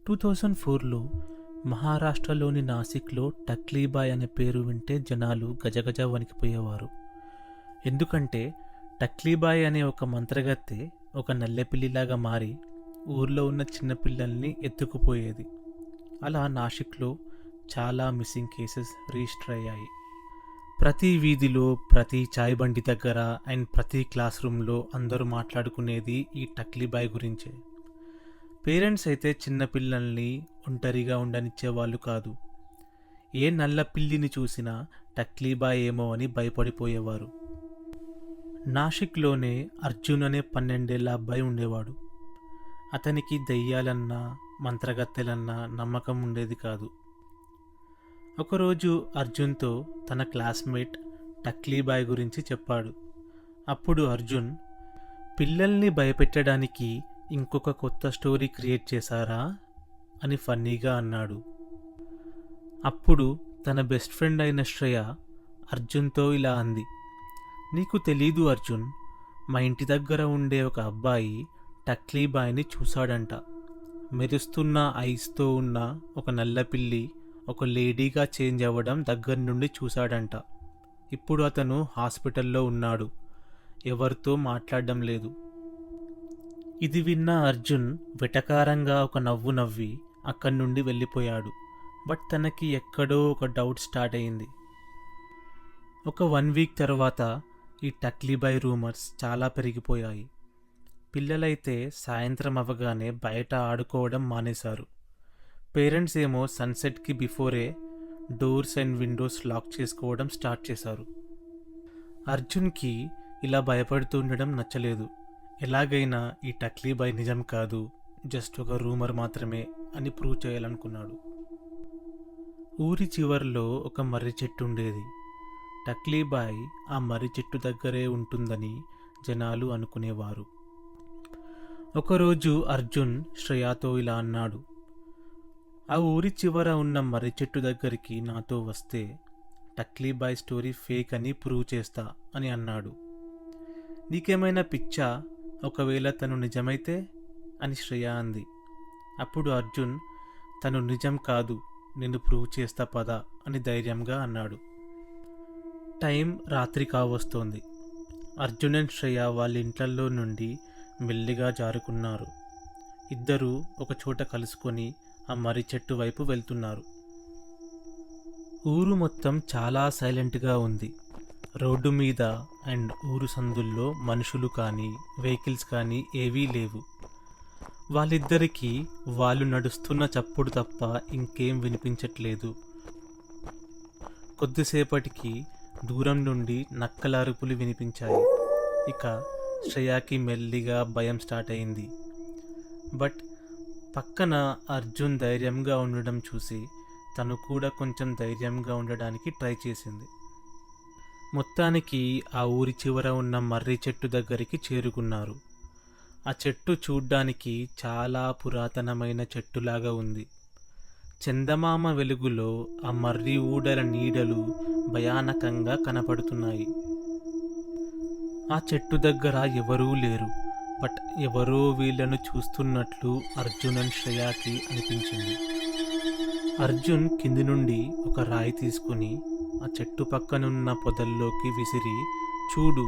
2004లో మహారాష్ట్రలోని నాసిక్లో టక్లీబాయ్ అనే పేరు వింటే జనాలు గజగజ వణికిపోయేవారు. ఎందుకంటే టక్లీబాయ్ అనే ఒక మంత్రగత్తె ఒక నల్లెపిల్లిలాగా మారి ఊర్లో ఉన్న చిన్నపిల్లల్ని ఎత్తుకుపోయేది. అలా నాసిక్లో చాలా మిస్సింగ్ కేసెస్ రిజిస్టర్ అయ్యాయి. ప్రతి వీధిలో, ప్రతి చాయ్ బండి దగ్గర అండ్ ప్రతి క్లాస్ రూమ్లో అందరూ మాట్లాడుకునేది ఈ టక్లీబాయ్ గురించే. పేరెంట్స్ అయితే చిన్నపిల్లల్ని ఒంటరిగా ఉండనిచ్చేవాళ్ళు కాదు. ఏ నల్ల పిల్లిని చూసినా టక్లీబాయ్ ఏమో అని భయపడిపోయేవారు. నాసిక్లోనే అర్జున్ అనే 12 ఏళ్ల అబ్బాయి ఉండేవాడు. అతనికి దెయ్యాలన్నా మంత్రగత్తెలన్నా నమ్మకం ఉండేది కాదు. ఒకరోజు అర్జున్తో తన క్లాస్మేట్ టక్లీబాయ్ గురించి చెప్పాడు. అప్పుడు అర్జున్, పిల్లల్ని భయపెట్టడానికి ఇంకొక కొత్త స్టోరీ క్రియేట్ చేశారా అని ఫన్నీగా అన్నాడు. అప్పుడు తన బెస్ట్ ఫ్రెండ్ అయిన శ్రేయ అర్జున్తో ఇలా అంది, నీకు తెలీదు అర్జున్, మా ఇంటి దగ్గర ఉండే ఒక అబ్బాయి టక్లీబాయ్ని చూశాడంట. మెరుస్తున్న ఐస్తో ఉన్న ఒక నల్లపిల్లి ఒక లేడీగా చేంజ్ అవ్వడం దగ్గర నుండి చూశాడంట. ఇప్పుడు అతను హాస్పిటల్లో ఉన్నాడు, ఎవరితో మాట్లాడడం లేదు. ఇది విన్న అర్జున్ వెటకారంగా ఒక నవ్వు నవ్వి అక్కడి నుండి వెళ్ళిపోయాడు. బట్ తనకి ఎక్కడో ఒక డౌట్ స్టార్ట్ అయింది. ఒక 1 వీక్ తర్వాత ఈ టక్లీబాయ్ రూమర్స్ చాలా పెరిగిపోయాయి. పిల్లలైతే సాయంత్రం అవ్వగానే బయట ఆడుకోవడం మానేశారు. పేరెంట్స్ ఏమో సన్సెట్కి బిఫోరే డోర్స్ అండ్ విండోస్ లాక్ చేసుకోవడం స్టార్ట్ చేశారు. అర్జున్కి ఇలా భయపడుతూ ఉండడం నచ్చలేదు. ఎలాగైనా ఈ టక్లీబాయ్ నిజం కాదు, జస్ట్ ఒక రూమర్ మాత్రమే అని ప్రూవ్ చేయాలనుకున్నాడు. ఊరి చివర్లో ఒక మర్రి చెట్టు ఉండేది. టక్లీబాయ్ ఆ మర్రి చెట్టు దగ్గరే ఉంటుందని జనాలు అనుకునేవారు. ఒకరోజు అర్జున్ శ్రేయాతో ఇలా అన్నాడు, ఆ ఊరి చివర ఉన్న మర్రి చెట్టు దగ్గరికి నాతో వస్తే టక్లీబాయ్ స్టోరీ ఫేక్ అని ప్రూవ్ చేస్తా అని అన్నాడు. నీకేమైనా పిచ్చా, ఒకవేళ తను నిజమైతే అని శ్రేయ అంది. అప్పుడు అర్జున్, తను నిజం కాదు, నేను ప్రూవ్ చేస్తా పద అని ధైర్యంగా అన్నాడు. టైం రాత్రి కావస్తోంది. అర్జున్ అండ్ శ్రేయ వాళ్ళ ఇంట్లలో నుండి మెల్లిగా జారుకున్నారు. ఇద్దరూ ఒక చోట కలుసుకొని ఆ మర్రి చెట్టు వైపు వెళ్తున్నారు. ఊరు మొత్తం చాలా సైలెంట్గా ఉంది. రోడ్డు మీద అండ్ ఊరు సందుల్లో మనుషులు కానీ వెహికల్స్ కానీ ఏవీ లేవు. వాళ్ళిద్దరికీ వాళ్ళు నడుస్తున్న చప్పుడు తప్ప ఇంకేం వినిపించట్లేదు. కొద్దిసేపటికి దూరం నుండి నక్కల అరుపులు వినిపించాయి. ఇక శ్రేయాకి మెల్లిగా భయం స్టార్ట్ అయింది. బట్ పక్కన అర్జున్ ధైర్యంగా ఉండడం చూసి తను కూడా కొంచెం ధైర్యంగా ఉండడానికి ట్రై చేసింది. మొత్తానికి ఆ ఊరి చివర ఉన్న మర్రి చెట్టు దగ్గరికి చేరుకున్నారు. ఆ చెట్టు చూడ్డానికి చాలా పురాతనమైన చెట్టులాగా ఉంది. చందమామ వెలుగులో ఆ మర్రి ఊడల నీడలు భయానకంగా కనపడుతున్నాయి. ఆ చెట్టు దగ్గర ఎవరూ లేరు. బట్ ఎవరో వీళ్ళను చూస్తున్నట్లు అర్జున్ అండ్ శ్రేయాకి అనిపించింది. అర్జున్ కింది నుండి ఒక రాయి తీసుకుని ఆ చెట్టు పక్కనున్న పొదల్లోకి విసిరి, చూడు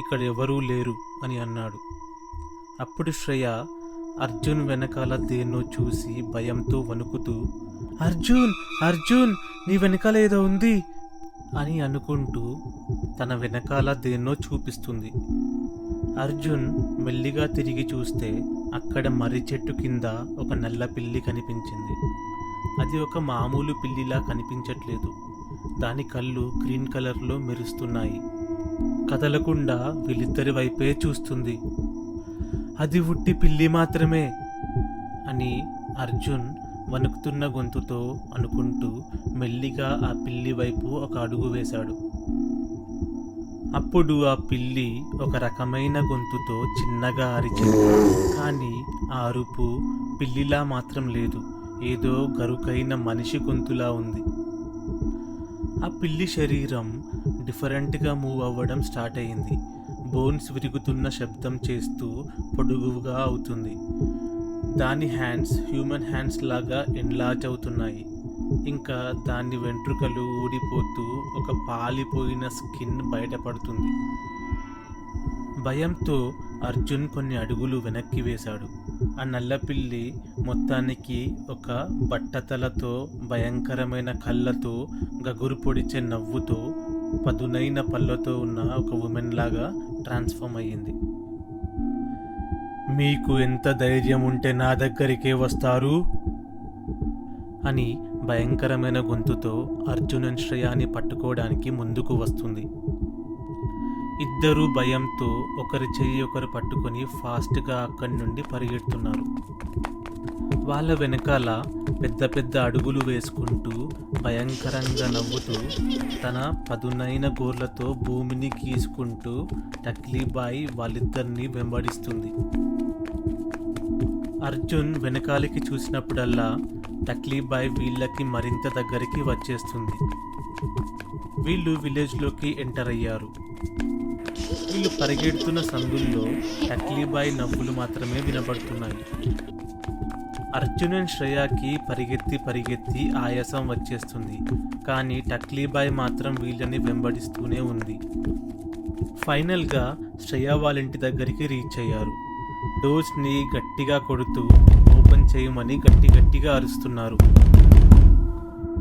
ఇక్కడ ఎవరూ లేరు అని అన్నాడు. అప్పుడు శ్రేయ అర్జున్ వెనకాల దేన్నో చూసి భయంతో వణుకుతూ, అర్జున్ అర్జున్ నీ వెనకాల ఏదో ఉంది అని అనుకుంటూ తన వెనకాల దేన్నో చూపిస్తుంది. అర్జున్ మెల్లిగా తిరిగి చూస్తే అక్కడ మర్రి చెట్టు కింద ఒక నల్ల పిల్లి కనిపించింది. అది ఒక మామూలు పిల్లిలా కనిపించట్లేదు. దాని కళ్ళు గ్రీన్ కలర్లో మెరుస్తున్నాయి. కదలకుండా వీళ్ళిద్దరి వైపే చూస్తుంది. అది ఉట్టి పిల్లి మాత్రమే అని అర్జున్ వణుకుతున్న గొంతుతో అనుకుంటూ మెల్లిగా ఆ పిల్లి వైపు ఒక అడుగు వేశాడు. అప్పుడు ఆ పిల్లి ఒక రకమైన గొంతుతో చిన్నగా అరిచింది. కానీ ఆ అరుపు పిల్లిలా మాత్రం లేదు, ఏదో గరుకైన మనిషి గొంతులా ఉంది. ఆ పిల్లి శరీరం డిఫరెంట్గా మూవ్ అవ్వడం స్టార్ట్ అయింది. బోన్స్ విరుగుతున్న శబ్దం చేస్తూ పొడుగుగా అవుతుంది. దాని హ్యాండ్స్ హ్యూమన్ హ్యాండ్స్ లాగా ఎన్లార్జ్ అవుతున్నాయి. ఇంకా దాని వెంట్రుకలు ఊడిపోతూ ఒక పాలిపోయిన స్కిన్ బయటపడుతుంది. భయంతో అర్జున్ కొన్ని అడుగులు వెనక్కి వేశాడు. ఆ నల్లపిల్లి మొత్తానికి ఒక బట్టతలతో, భయంకరమైన కళ్ళతో, గగురు పొడిచే నవ్వుతో, పదునైన పళ్ళతో ఉన్న ఒక ఉమెన్ లాగా ట్రాన్స్ఫార్మ్ అయ్యింది. మీకు ఎంత ధైర్యం ఉంటే నా దగ్గరికే వస్తారు అని భయంకరమైన గొంతుతో అర్జున్ అండ్ శ్రేయాని పట్టుకోవడానికి ముందుకు వస్తుంది. ఇద్దరూ భయంతో ఒకరి చెయ్యి ఒకరు పట్టుకొని ఫాస్ట్గా అక్కడి నుండి పరిగెడుతున్నారు. వాళ్ళ వెనకాల పెద్ద పెద్ద అడుగులు వేసుకుంటూ, భయంకరంగా నవ్వుతూ, తన పదునైన గోర్లతో భూమిని గీసుకుంటూ టక్లీబాయ్ వాళ్ళిద్దరిని వెంబడిస్తుంది. అర్జున్ వెనకాలకి చూసినప్పుడల్లా టక్లీబాయ్ వీళ్ళకి మరింత దగ్గరికి వచ్చేస్తుంది. వీళ్ళు విలేజ్లోకి ఎంటర్ అయ్యారు. వీళ్ళు పరిగెడుతున్న సందుల్లో టక్లీబాయ్ నవ్వులు మాత్రమే వినబడుతున్నాయి. అర్జున్ అండ్ శ్రేయాకి పరిగెత్తి ఆయాసం వచ్చేస్తుంది. కానీ టక్లీబాయ్ మాత్రం వీళ్ళని వెంబడిస్తూనే ఉంది. ఫైనల్గా శ్రేయ వాళ్ళ ఇంటి దగ్గరికి రీచ్ అయ్యారు. డోర్స్ని గట్టిగా కొడుతూ ఓపెన్ చేయమని గట్టిగా అరుస్తున్నారు.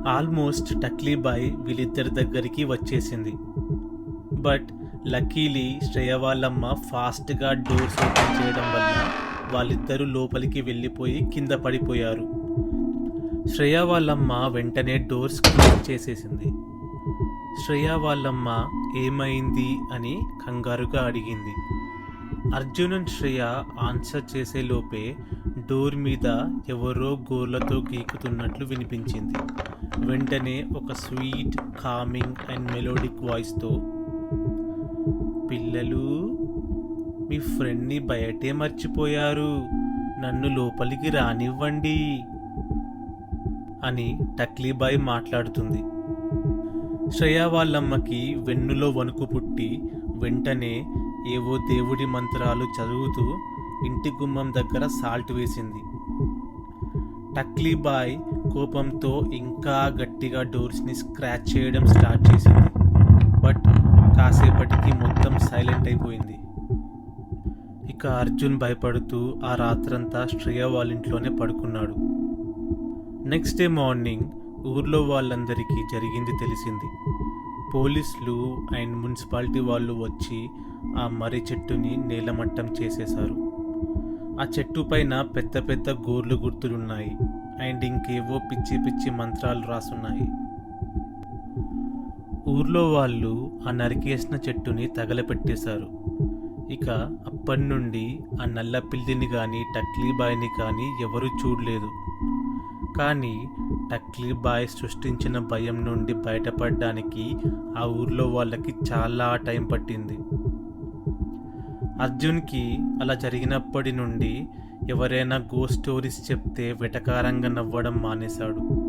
ఆల్మోస్ట్ టక్లీబాయ్ వీళ్ళిద్దరి దగ్గరికి వచ్చేసింది. బట్ లక్కీలీ శ్రేయ వాళ్ళమ్మ ఫాస్ట్గా డోర్స్ ఓపెన్ చేయడం వల్ల వాళ్ళిద్దరూ లోపలికి వెళ్ళిపోయి కింద పడిపోయారు. శ్రేయ వాళ్ళమ్మ వెంటనే డోర్స్ క్లోజ్ చేసేసింది. శ్రేయ వాళ్ళమ్మ ఏమైంది అని కంగారుగా అడిగింది. అర్జున్ అండ్ శ్రేయ ఆన్సర్ చేసే లోపే డోర్ మీద ఎవరో గోర్లతో గీకుతున్నట్లు వినిపించింది. వెంటనే ఒక స్వీట్, కామింగ్ అండ్ మెలోడిక్ వాయిస్తో, పిల్లలు, మీ ఫ్రెండ్ని బయటే మర్చిపోయారు, నన్ను లోపలికి రానివ్వండి అని టక్లీబాయ్ మాట్లాడుతుంది. శ్రేయ వాళ్ళమ్మకి వెన్నులో వణుకు పుట్టి వెంటనే ఏవో దేవుడి మంత్రాలు చదువుతూ ఇంటి గుమ్మం దగ్గర సాల్ట్ వేసింది. టక్లీబాయ్ కోపంతో ఇంకా గట్టిగా డోర్స్ని స్క్రాచ్ చేయడం స్టార్ట్ చేసింది. బట్ కాసేపటికి మొత్తం సైలెంట్ అయిపోయింది. ఇక అర్జున్ భయపడుతూ ఆ రాత్రంతా శ్రేయ వాళ్ళ ఇంట్లోనే పడుకున్నాడు. నెక్స్ట్ డే మార్నింగ్ ఊర్లో వాళ్ళందరికీ జరిగింది తెలిసింది. పోలీసులు అండ్ మున్సిపాలిటీ వాళ్ళు వచ్చి ఆ మర్రి చెట్టుని నేలమట్టం చేసేశారు. ఆ చెట్టు పైన పెద్ద పెద్ద గోర్లు గుర్తులున్నాయి అండ్ ఇంకేవో పిచ్చి మంత్రాలు రాసున్నాయి. ఊర్లో వాళ్ళు ఆ నరికేసిన చెట్టుని తగలపెట్టేశారు. ఇక అప్పటి నుండి ఆ నల్ల పిల్లిని కానీ టక్లీబాయ్ని కానీ ఎవరూ చూడలేదు. కానీ టక్లీబాయ్ సృష్టించిన భయం నుండి బయటపడడానికి ఆ ఊర్లో వాళ్ళకి చాలా టైం పట్టింది. అర్జున్కి అలా జరిగినప్పటి నుండి ఎవరైనా గోస్ట్ స్టోరీస్ చెప్తే వెటకారంగా నవ్వడం మానేశాడు.